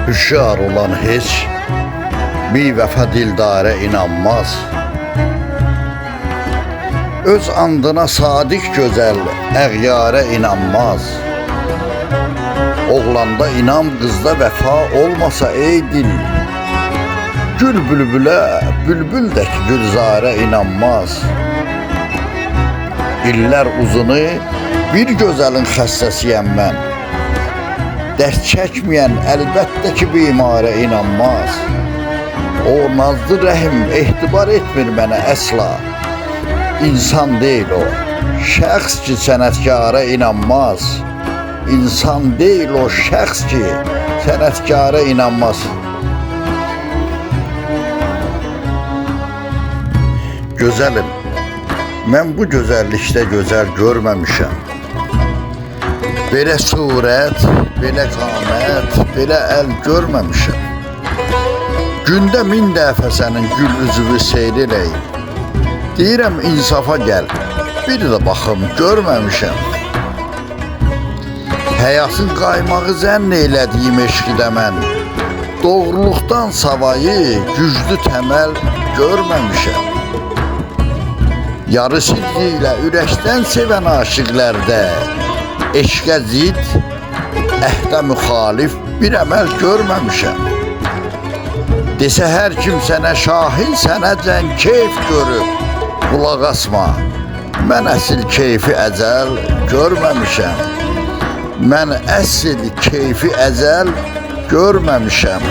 Hüşyar olan heç bir vəfa dildara inanmaz. Öz andına sadiq gözəl əğyara inanmaz. Oğlanda inam, qızda vəfa olmasa ey dil, gül bülbülə, bülbül də ki gülzara inanmaz. İllər uzunu bir gözəlin xəstəsiyəm mən. Dərd çəkməyən əlbəttə ki bimara inanmaz. O nazlı rəhim ehtibar etmir mənə əsla. İnsan deyil o, şəxs ki sənətkara inanmaz. İnsan deyil o, şəxs ki sənətkara inanmaz. Gözəlim, mən bu gözəllikdə gözəl görməmişəm. Belə surət, belə qamət, belə əl görməmişəm. Gündə 1000 dəfə sənin gül üzüvü seyr eləyim. Deyirəm insafa gəl, bir də baxım görməmişəm. Həyasın qaymağı zənn elədiyim eşqidə mən doğruluqdan savayı güclü təməl görməmişəm. Yarı sidqi ilə ürəkdən sevən aşiqlərdə eşqə zid, əhdə müxalif bir əməl görməmişəm. Desə hər kim sənə şahid, sənəcən keyf görüb, qulaq asma, mən əsil keyfi əcəl görməmişəm. Mən əsil keyfi əcəl görməmişəm.